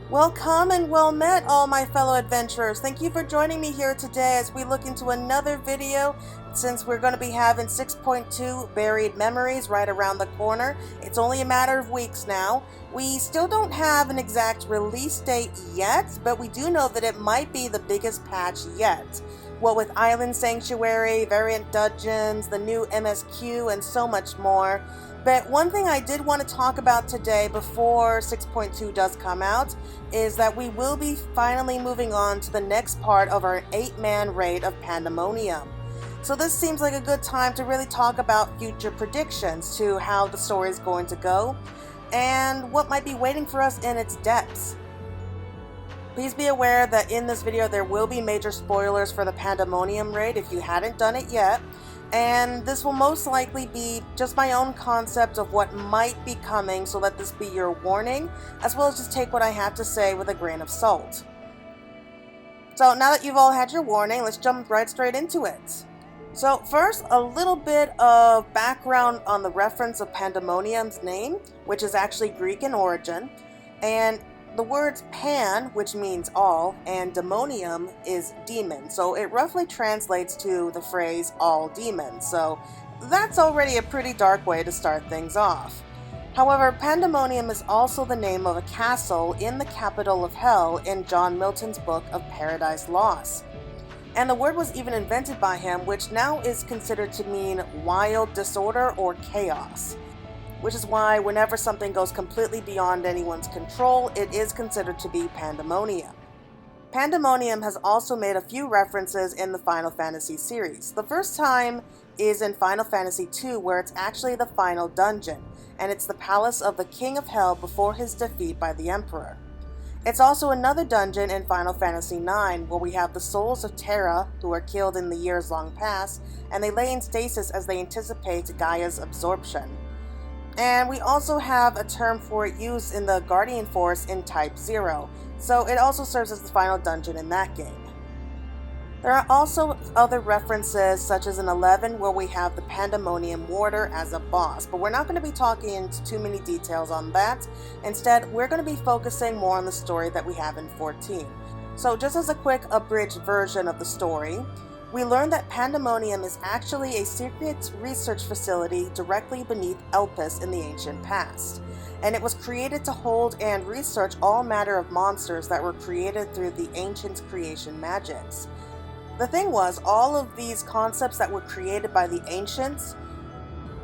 Welcome and well met, all my fellow adventurers. Thank you for joining me here today as we look into another video. Since we're going to be having 6.2 Buried Memories right around the corner, it's only a matter of weeks now. We still don't have an exact release date yet, but we do know that it might be the biggest patch yet. What with Island Sanctuary, variant dungeons, the new MSQ, and so much more. But one thing I did want to talk about today before 6.2 does come out is that we will be finally moving on to the next part of our 8-man raid of Pandaemonium. So this seems like a good time to really talk about future predictions to how the story is going to go and what might be waiting for us in its depths. Please be aware that in this video there will be major spoilers for the Pandaemonium raid if you hadn't done it yet. And this will most likely be just my own concept of what might be coming, so let this be your warning, as well as just take what I have to say with a grain of salt. So now that you've all had your warning, let's jump right straight into it. So first, a little bit of background on the reference of Pandaemonium's name, which is actually Greek in origin, and the words pan, which means all, and demonium is demon, so it roughly translates to the phrase all demons, so that's already a pretty dark way to start things off. However, Pandaemonium is also the name of a castle in the capital of Hell in John Milton's book of Paradise Lost. And the word was even invented by him, which now is considered to mean wild disorder or chaos. Which is why whenever something goes completely beyond anyone's control, it is considered to be Pandaemonium. Pandaemonium has also made a few references in the Final Fantasy series. The first time is in Final Fantasy II, where it's actually the final dungeon, and it's the palace of the King of Hell before his defeat by the Emperor. It's also another dungeon in Final Fantasy IX, where we have the souls of Terra, who are killed in the years long past, and they lay in stasis as they anticipate Gaia's absorption. And we also have a term for it used in the Guardian Force in Type 0, so it also serves as the final dungeon in that game. There are also other references, such as in 11, where we have the Pandaemonium Warder as a boss, but we're not going to be talking into too many details on that. Instead, we're going to be focusing more on the story that we have in 14. So just as a quick abridged version of the story, we learn that Pandaemonium is actually a secret research facility directly beneath Elpis in the ancient past, and it was created to hold and research all matter of monsters that were created through the ancient creation magics. The thing was, all of these concepts that were created by the ancients,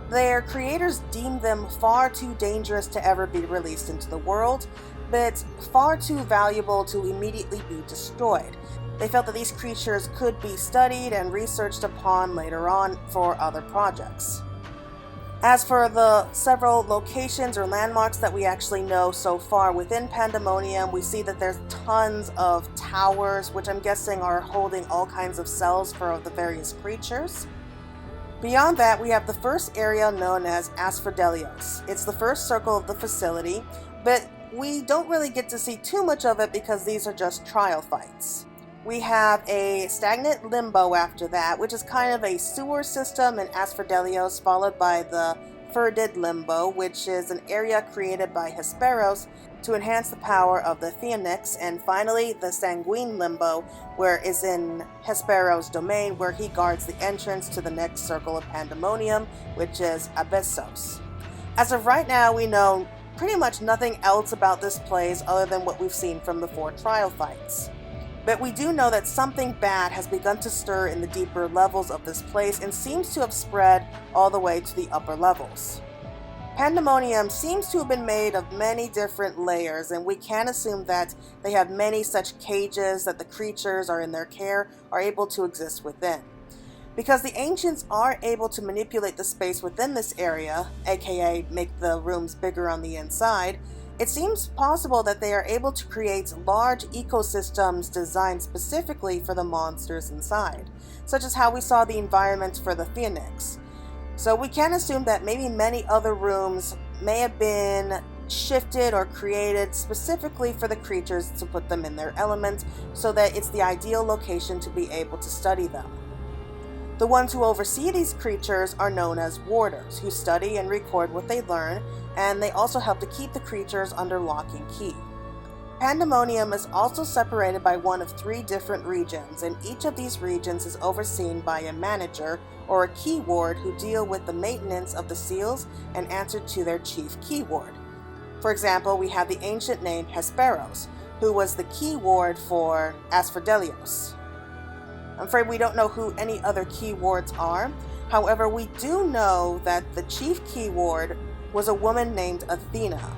their creators deemed them far too dangerous to ever be released into the world, but far too valuable to immediately be destroyed. They felt that these creatures could be studied and researched upon later on for other projects. As for the several locations or landmarks that we actually know so far within Pandaemonium, we see that there's tons of towers, which I'm guessing are holding all kinds of cells for the various creatures. Beyond that, we have the first area known as Asphodelios. It's the first circle of the facility, but we don't really get to see too much of it because these are just trial fights. We have a stagnant limbo after that, which is kind of a sewer system in Asphodelios, followed by the Ferdid Limbo, which is an area created by Hesperos to enhance the power of the Phoenix, and finally the Sanguine Limbo, where is in Hesperos' domain, where he guards the entrance to the next circle of Pandaemonium, which is Abyssos. As of right now, we know pretty much nothing else about this place other than what we've seen from the 4 trial fights. But we do know that something bad has begun to stir in the deeper levels of this place and seems to have spread all the way to the upper levels. Pandaemonium seems to have been made of many different layers, and we can assume that they have many such cages that the creatures are in their care are able to exist within. Because the ancients are able to manipulate the space within this area, aka make the rooms bigger on the inside, it seems possible that they are able to create large ecosystems designed specifically for the monsters inside, such as how we saw the environment for the Phoenix. So we can assume that maybe many other rooms may have been shifted or created specifically for the creatures to put them in their element, so that it's the ideal location to be able to study them. The ones who oversee these creatures are known as warders, who study and record what they learn, and they also help to keep the creatures under lock and key. Pandaemonium is also separated by one of 3 different regions, and each of these regions is overseen by a manager or a key ward who deal with the maintenance of the seals and answer to their chief key ward. For example, we have the ancient named Hesperos, who was the key ward for Asphodelios. I'm afraid we don't know who any other key wards are. However, we do know that the chief key ward was a woman named Athena.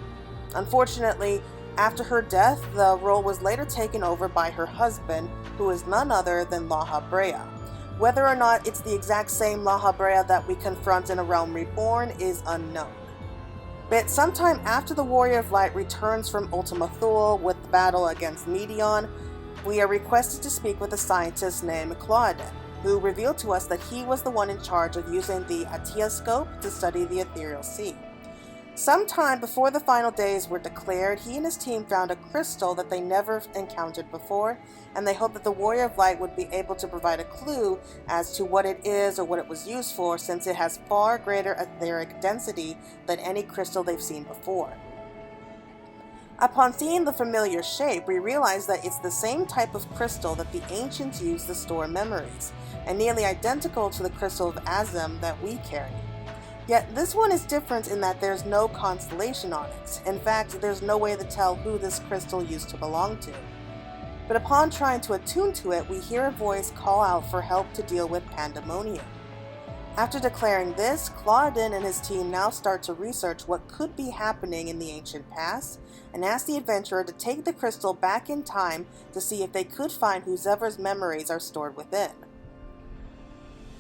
Unfortunately, after her death, the role was later taken over by her husband, who is none other than Lahabrea. Whether or not it's the exact same Lahabrea that we confront in A Realm Reborn is unknown. But sometime after the Warrior of Light returns from Ultima Thule with the battle against Medion, we are requested to speak with a scientist named Claudin, who revealed to us that he was the one in charge of using the Ateoscope to study the ethereal sea. Sometime before the final days were declared, he and his team found a crystal that they never encountered before, and they hoped that the Warrior of Light would be able to provide a clue as to what it is or what it was used for, since it has far greater etheric density than any crystal they've seen before. Upon seeing the familiar shape, we realize that it's the same type of crystal that the ancients used to store memories, and nearly identical to the crystal of Azem that we carry. Yet this one is different in that there's no constellation on it. In fact, there's no way to tell who this crystal used to belong to. But upon trying to attune to it, we hear a voice call out for help to deal with Pandaemonium. After declaring this, Claudin and his team now start to research what could be happening in the ancient past, and ask the adventurer to take the crystal back in time to see if they could find whoever's memories are stored within.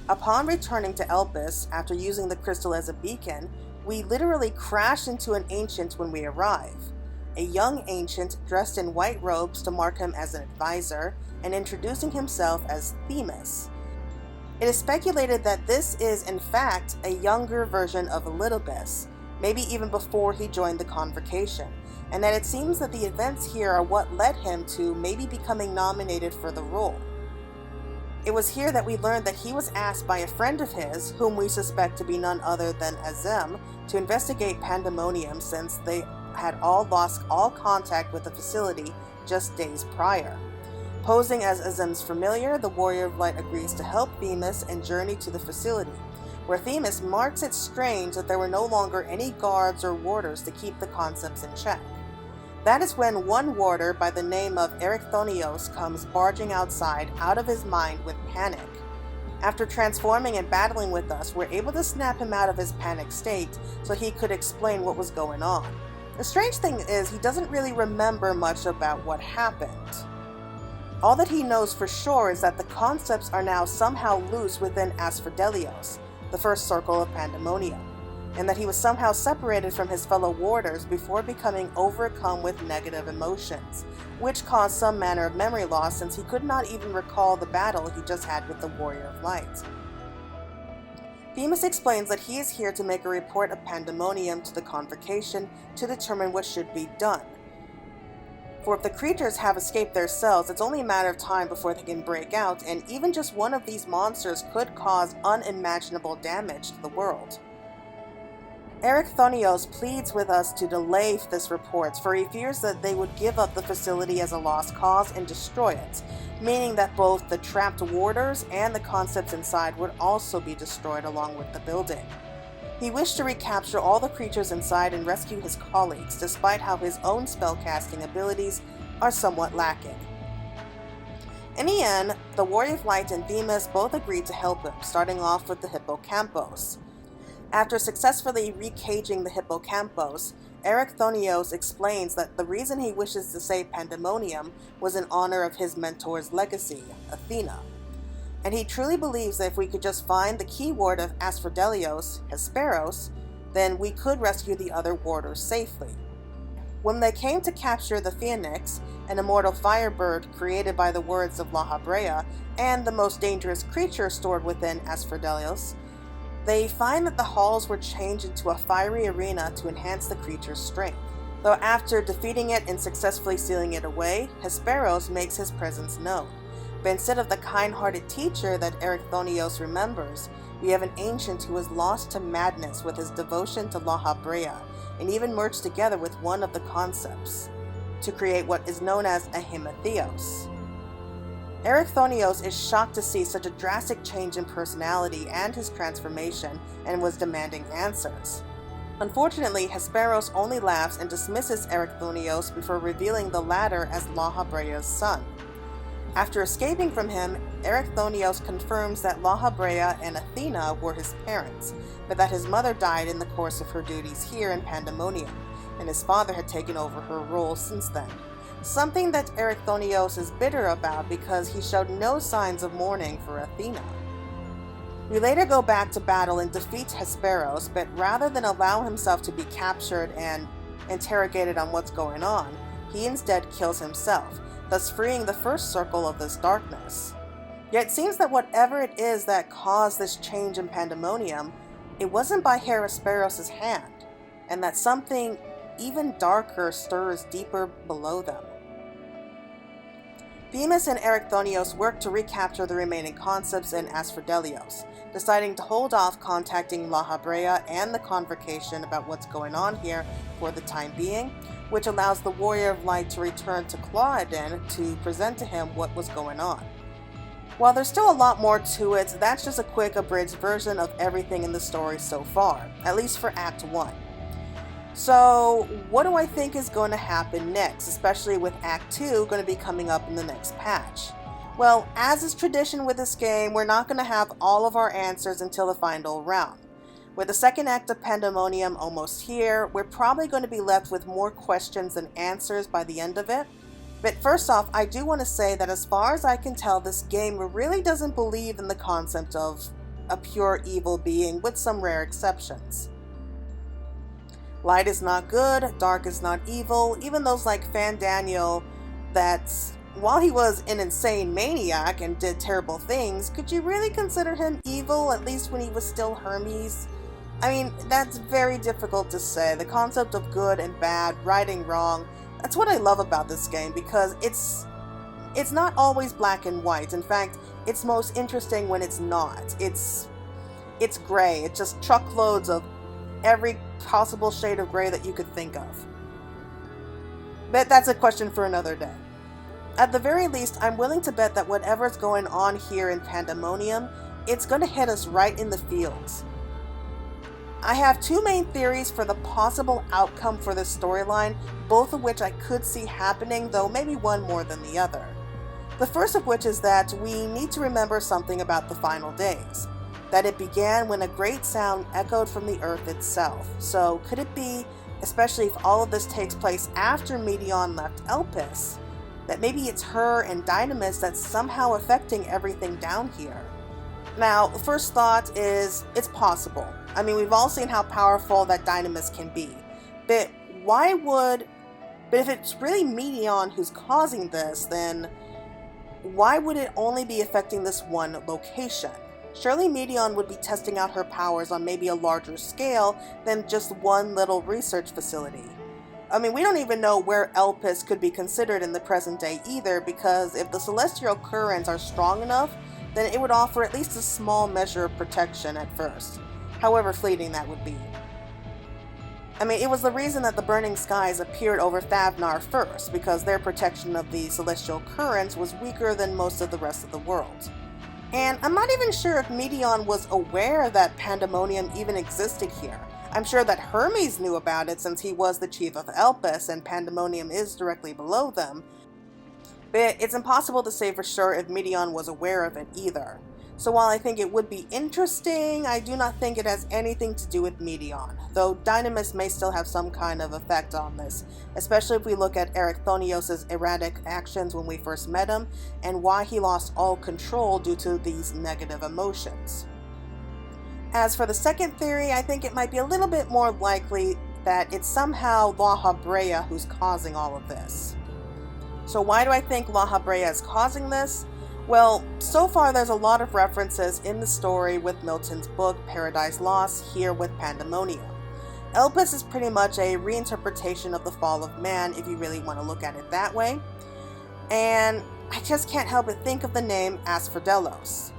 Upon returning to Elpis, after using the crystal as a beacon, we literally crash into an ancient when we arrive. A young ancient dressed in white robes to mark him as an advisor, and introducing himself as Themis. It is speculated that this is in fact a younger version of Elidibus, maybe even before he joined the convocation, and that it seems that the events here are what led him to maybe becoming nominated for the role. It was here that we learned that he was asked by a friend of his, whom we suspect to be none other than Azem, to investigate Pandaemonium, since they had all lost all contact with the facility just days prior. Posing as Azem's familiar, the Warrior of Light agrees to help Themis and journey to the facility, where Themis marks it strange that there were no longer any guards or warders to keep the concepts in check. That is when one warder by the name of Erechthonios comes barging outside, out of his mind with panic. After transforming and battling with us, we're able to snap him out of his panic state so he could explain what was going on. The strange thing is, he doesn't really remember much about what happened. All that he knows for sure is that the concepts are now somehow loose within Asphodelios, the first circle of Pandaemonium, and that he was somehow separated from his fellow warders before becoming overcome with negative emotions, which caused some manner of memory loss, since he could not even recall the battle he just had with the Warrior of Light. Themis explains that he is here to make a report of Pandaemonium to the convocation to determine what should be done. For if the creatures have escaped their cells, it's only a matter of time before they can break out, and even just one of these monsters could cause unimaginable damage to the world. Erechthonios pleads with us to delay this report, for he fears that they would give up the facility as a lost cause and destroy it, meaning that both the trapped warders and the concepts inside would also be destroyed along with the building. He wished to recapture all the creatures inside and rescue his colleagues, despite how his own spellcasting abilities are somewhat lacking. In the end, the Warrior of Light and Themis both agreed to help him, starting off with the Hippocampos. After successfully recaging the Hippocampos, Erechthonios explains that the reason he wishes to save Pandaemonium was in honor of his mentor's legacy, Athena. And he truly believes that if we could just find the key ward of Asphodelios, Hesperos, then we could rescue the other warders safely. When they came to capture the Phoenix, an immortal firebird created by the words of Lahabrea, and the most dangerous creature stored within Asphodelios, they find that the halls were changed into a fiery arena to enhance the creature's strength. though after defeating it and successfully sealing it away, Hesperos makes his presence known. But instead of the kind-hearted teacher that Erichthonios remembers, we have an ancient who was lost to madness with his devotion to Lahabrea, and even merged together with one of the concepts, to create what is known as a Hematheos. Erichthonios is shocked to see such a drastic change in personality and his transformation, and was demanding answers. Unfortunately, Hesperos only laughs and dismisses Erichthonios before revealing the latter as Lahabrea's son. After escaping from him, Erichthonios confirms that Lahabrea and Athena were his parents, but that his mother died in the course of her duties here in Pandaemonium, and his father had taken over her role since then. Something that Erichthonios is bitter about because he showed no signs of mourning for Athena. We later go back to battle and defeat Hesperos, but rather than allow himself to be captured and interrogated on what's going on, he instead kills himself, thus freeing the first circle of this darkness. Yet it seems that whatever it is that caused this change in Pandaemonium, it wasn't by Hesperos' hand, and that something even darker stirs deeper below them. Themis and Erichthonios work to recapture the remaining concepts in Asphodelios, deciding to hold off contacting Lahabrea and the Convocation about what's going on here for the time being, which allows the Warrior of Light to return to Clodagh to present to him what was going on. While there's still a lot more to it, that's just a quick abridged version of everything in the story so far, at least for Act 1. So, what do I think is going to happen next, especially with Act 2 going to be coming up in the next patch? Well, as is tradition with this game, we're not going to have all of our answers until the final round. With the second act of Pandaemonium almost here, we're probably going to be left with more questions than answers by the end of it. But first off, I do want to say that as far as I can tell, this game really doesn't believe in the concept of a pure evil being, with some rare exceptions. Light is not good, dark is not evil, even those like Fandaniel, that's, while he was an insane maniac and did terrible things, could you really consider him evil, at least when he was still Hermes? I mean, that's very difficult to say. The concept of good and bad, right and wrong, that's what I love about this game, because it's not always black and white. In fact, it's most interesting when it's not. It's gray. It's just truckloads of every possible shade of gray that you could think of. But that's a question for another day. At the very least, I'm willing to bet that whatever's going on here in Pandaemonium, it's going to hit us right in the feels. I have two main theories for the possible outcome for this storyline, both of which I could see happening, though maybe one more than the other. The first of which is that we need to remember something about the final days. That it began when a great sound echoed from the earth itself. So could it be, especially if all of this takes place after Medion left Elpis, that maybe it's her and Dynamis that's somehow affecting everything down here? Now, the first thought is, it's possible. I mean, we've all seen how powerful that Dynamis can be. But if it's really Medion who's causing this, then why would it only be affecting this one location? Surely Medion would be testing out her powers on maybe a larger scale than just one little research facility. I mean, we don't even know where Elpis could be considered in the present day either, because if the celestial currents are strong enough, then it would offer at least a small measure of protection at first, however fleeting that would be. I mean, it was the reason that the burning skies appeared over Thavnar first, because their protection of the celestial currents was weaker than most of the rest of the world. And I'm not even sure if Medion was aware that Pandaemonium even existed here. I'm sure that Hermes knew about it since he was the chief of Elpis and Pandaemonium is directly below them, but it's impossible to say for sure if Medion was aware of it either. So while I think it would be interesting, I do not think it has anything to do with Medion, though Dynamis may still have some kind of effect on this, especially if we look at Erichthonios' erratic actions when we first met him, and why he lost all control due to these negative emotions. As for the second theory, I think it might be a little bit more likely that it's somehow Lahabrea who's causing all of this. So why do I think Lahabrea is causing this? Well, so far there's a lot of references in the story with Milton's book Paradise Lost here with Pandaemonium. Elpis is pretty much a reinterpretation of the fall of man, if you really want to look at it that way. And I just can't help but think of the name Asphodelos.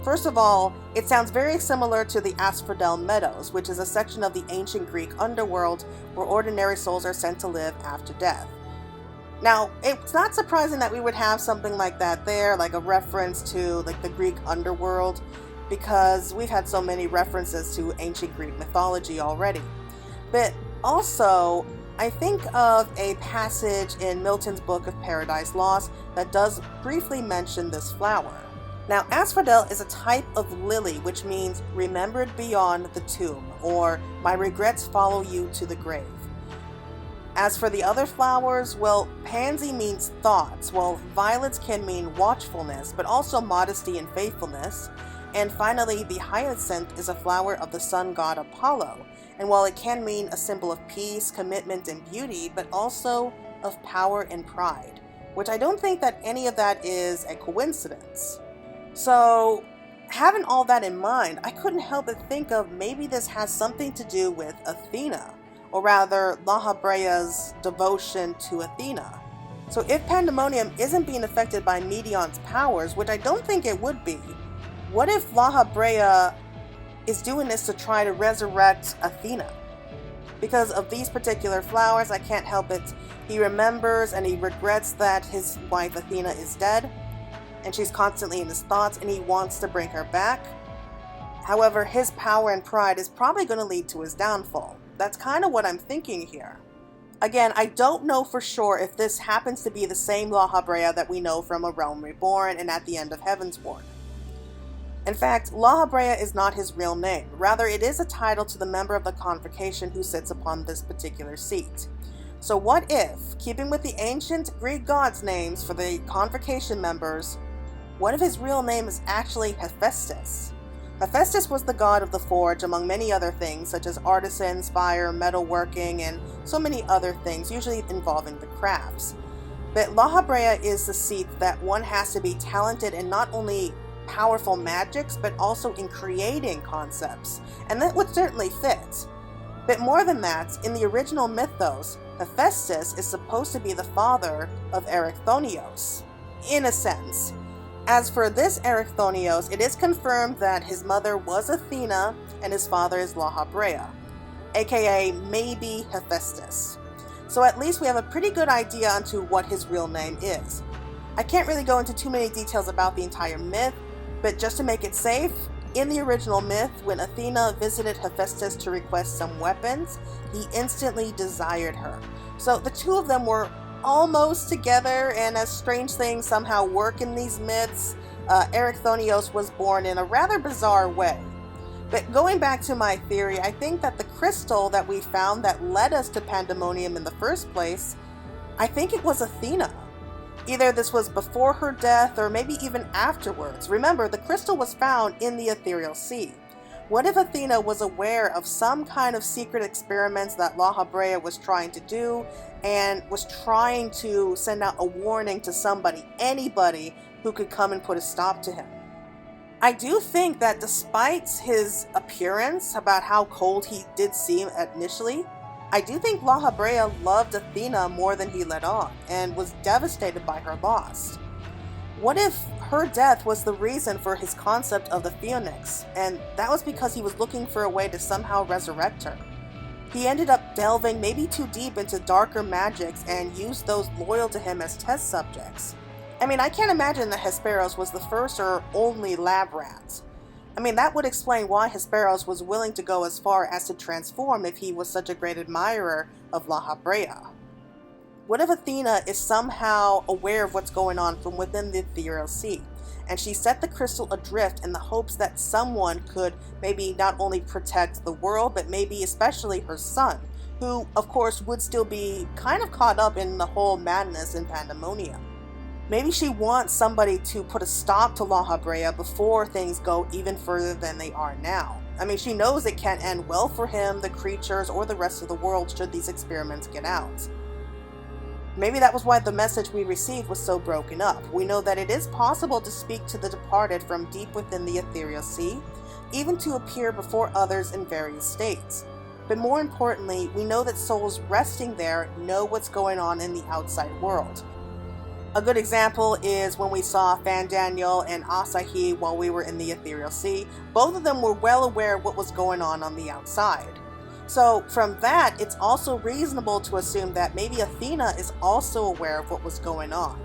First of all, it sounds very similar to the Asphodel Meadows, which is a section of the ancient Greek underworld where ordinary souls are sent to live after death. Now, it's not surprising that we would have something like that there, like a reference to like the Greek underworld, because we've had so many references to ancient Greek mythology already. But also, I think of a passage in Milton's book of Paradise Lost that does briefly mention this flower. Now, asphodel is a type of lily, which means remembered beyond the tomb, or my regrets follow you to the grave. As for the other flowers, well, pansy means thoughts, while violets can mean watchfulness, but also modesty and faithfulness. And finally, the hyacinth is a flower of the sun god Apollo, and while it can mean a symbol of peace, commitment, and beauty, but also of power and pride, which I don't think that any of that is a coincidence. So, having all that in mind, I couldn't help but think of maybe this has something to do with Athena, or rather Lahabrea's devotion to Athena. So if Pandaemonium isn't being affected by Medion's powers, which I don't think it would be, what if Lahabrea is doing this to try to resurrect Athena? Because of these particular flowers, I can't help it. He remembers and he regrets that his wife Athena is dead, and she's constantly in his thoughts, and he wants to bring her back. However, his power and pride is probably going to lead to his downfall. That's kind of what I'm thinking here. Again, I don't know for sure if this happens to be the same Lahabrea that we know from A Realm Reborn and at the end of Heavensward. In fact, Lahabrea is not his real name. Rather, it is a title to the member of the convocation who sits upon this particular seat. So what if, keeping with the ancient Greek gods' names for the convocation members, what if his real name is actually Hephaestus? Hephaestus was the god of the forge, among many other things, such as artisans, fire, metalworking, and so many other things, usually involving the crafts. But Lahabrea is the seat that one has to be talented in not only powerful magics, but also in creating concepts, and that would certainly fit. But more than that, in the original mythos, Hephaestus is supposed to be the father of Erichthonios, in a sense. As for this Erichthonios, it is confirmed that his mother was Athena and his father is Lahabrea, aka maybe Hephaestus. So at least we have a pretty good idea onto what his real name is. I can't really go into too many details about the entire myth, but just to make it safe, in the original myth, when Athena visited Hephaestus to request some weapons, he instantly desired her. So the two of them were almost together, and as strange things somehow work in these myths, Erichthonios was born in a rather bizarre way. But going back to my theory, I think that the crystal that we found that led us to Pandaemonium in the first place, I think it was Athena. Either this was before her death or maybe even afterwards. Remember, the crystal was found in the ethereal sea. What if Athena was aware of some kind of secret experiments that Lahabrea was trying to do and was trying to send out a warning to somebody, anybody who could come and put a stop to him? I do think that despite his appearance, about how cold he did seem initially, I do think Lahabrea loved Athena more than he let on and was devastated by her loss. What if her death was the reason for his concept of the Phoenix, and that was because he was looking for a way to somehow resurrect her? He ended up delving maybe too deep into darker magics and used those loyal to him as test subjects. I mean, I can't imagine that Hesperos was the first or only lab rat. I mean, that would explain why Hesperos was willing to go as far as to transform if he was such a great admirer of Lahabrea. What if Athena is somehow aware of what's going on from within the ethereal sea, and she set the crystal adrift in the hopes that someone could maybe not only protect the world, but maybe especially her son, who, of course, would still be kind of caught up in the whole madness in Pandaemonium. Maybe she wants somebody to put a stop to Lahabrea before things go even further than they are now. I mean, she knows it can't end well for him, the creatures, or the rest of the world should these experiments get out. Maybe that was why the message we received was so broken up. We know that it is possible to speak to the departed from deep within the ethereal sea, even to appear before others in various states. but more importantly, we know that souls resting there know what's going on in the outside world. A good example is when we saw Fandaniel and Asahi while we were in the Ethereal Sea. Both of them were well aware of what was going on the outside. So from that, it's also reasonable to assume that maybe Athena is also aware of what was going on.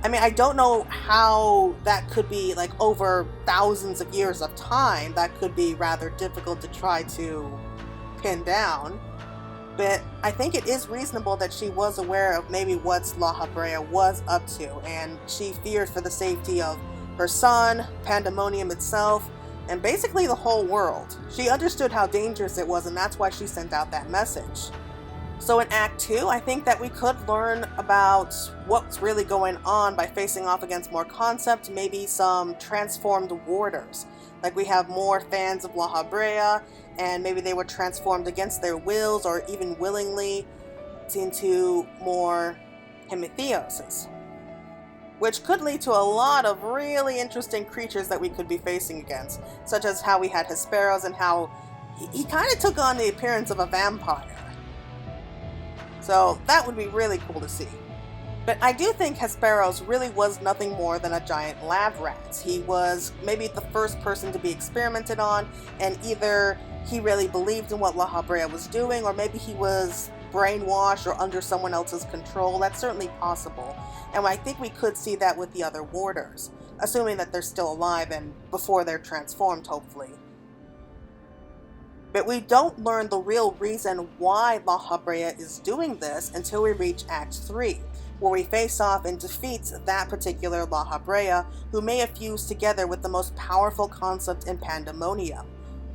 I mean, I don't know how that could be, like, over thousands of years of time. That could be rather difficult to try to pin down. But I think it is reasonable that she was aware of maybe what Lahabrea was up to, and she feared for the safety of her son, Pandaemonium itself, and basically the whole world. She understood how dangerous it was, and that's why she sent out that message. So in Act 2, I think that we could learn about what's really going on by facing off against more concepts, maybe some transformed warders. Like we have more fans of Lahabrea, and maybe they were transformed against their wills or even willingly into more Hemitheoses, which could lead to a lot of really interesting creatures that we could be facing against, such as how we had Hesperos and how he kind of took on the appearance of a vampire. So that would be really cool to see. But I do think Hesperos really was nothing more than a giant lab rat. He was maybe the first person to be experimented on, and either he really believed in what Lahabrea was doing, or maybe he was brainwashed or under someone else's control. That's certainly possible. And I think we could see that with the other warders, assuming that they're still alive and before they're transformed, hopefully. But we don't learn the real reason why Lahabrea is doing this until we reach Act 3, where we face off and defeat that particular Lahabrea, who may have fused together with the most powerful concept in Pandaemonium,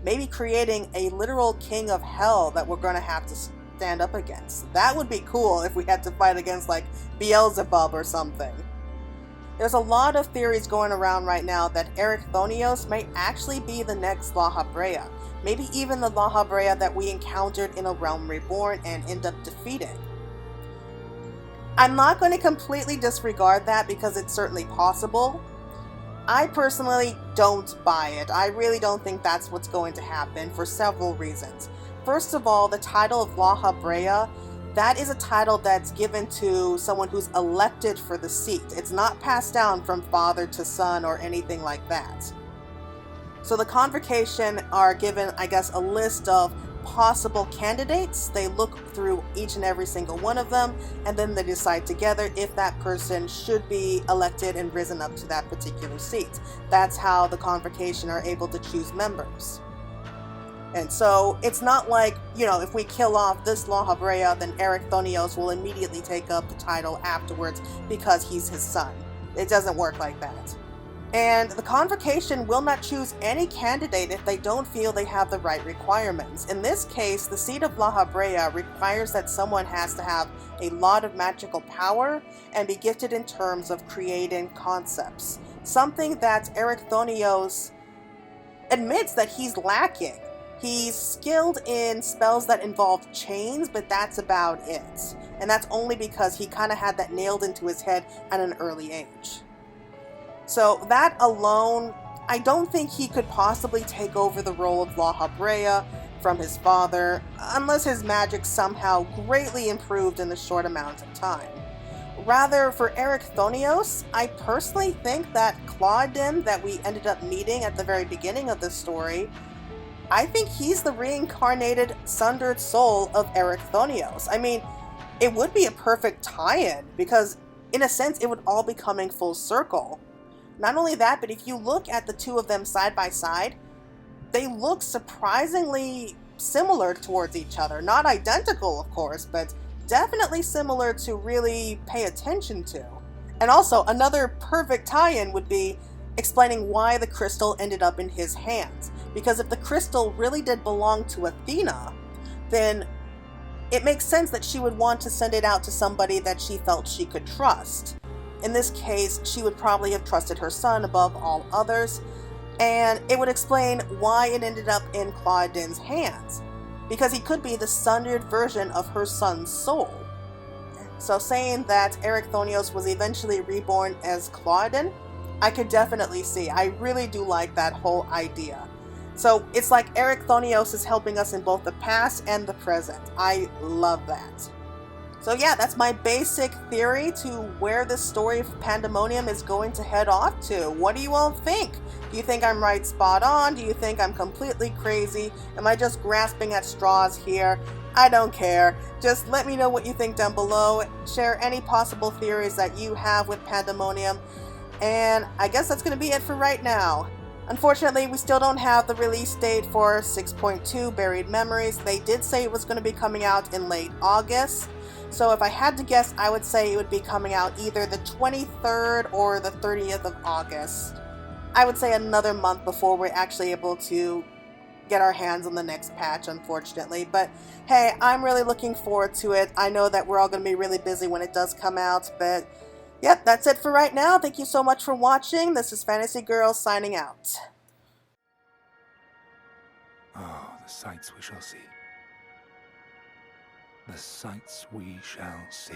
maybe creating a literal king of hell that we're going to have to stand up against. That would be cool if we had to fight against, like, Beelzebub or something. There's a lot of theories going around right now that Erichthonios may actually be the next Lahabrea, maybe even the Lahabrea that we encountered in A Realm Reborn and end up defeating. I'm not going to completely disregard that because it's certainly possible. I personally don't buy it. I really don't think that's what's going to happen for several reasons. First of all, the title of Lahabrea, that is a title that's given to someone who's elected for the seat. It's not passed down from father to son or anything like that. So the convocation are given, I guess, a list of possible candidates. They look through each and every single one of them, and then they decide together if that person should be elected and risen up to that particular seat. That's how the convocation are able to choose members. And so it's not like, if we kill off this Lahabrea, then Erichthonios will immediately take up the title afterwards because he's his son. It doesn't work like that. And the convocation will not choose any candidate if they don't feel they have the right requirements. In this case, the seat of Lahabrea requires that someone has to have a lot of magical power and be gifted in terms of creating concepts. Something that Erichthonios admits that he's lacking. He's skilled in spells that involve chains, but that's about it. And that's only because he kind of had that nailed into his head at an early age. So that alone, I don't think he could possibly take over the role of Lahabrea from his father, unless his magic somehow greatly improved in the short amount of time. Rather, for Erichthonios, I personally think that Claudin that we ended up meeting at the very beginning of this story, I think he's the reincarnated sundered soul of Erichthonios. I mean, it would be a perfect tie-in, because in a sense it would all be coming full circle. Not only that, but if you look at the two of them side by side, they look surprisingly similar towards each other. Not identical, of course, but definitely similar to really pay attention to. And also, another perfect tie-in would be explaining why the crystal ended up in his hands. Because if the crystal really did belong to Athena, then it makes sense that she would want to send it out to somebody that she felt she could trust. In this case, she would probably have trusted her son above all others, and it would explain why it ended up in Claudin's hands, because he could be the sundered version of her son's soul. So saying that Erichthonios was eventually reborn as Claudin, I could definitely see. I really do like that whole idea. So it's like Eric Thonios is helping us in both the past and the present. I love that. So yeah, that's my basic theory to where this story of Pandaemonium is going to head off to. What do you all think? Do you think I'm right spot on? Do you think I'm completely crazy? Am I just grasping at straws here? I don't care. Just let me know what you think down below. Share any possible theories that you have with Pandaemonium. And I guess that's going to be it for right now. Unfortunately, we still don't have the release date for 6.2 Buried Memories. They did say it was going to be coming out in late August. So if I had to guess, I would say it would be coming out either the 23rd or the 30th of August. I would say another month before we're actually able to get our hands on the next patch, unfortunately. But hey, I'm really looking forward to it. I know that we're all going to be really busy when it does come out, but yep, that's it for right now. Thank you so much for watching. This is Fantasy Girl signing out. Oh, the sights we shall see. The sights we shall see.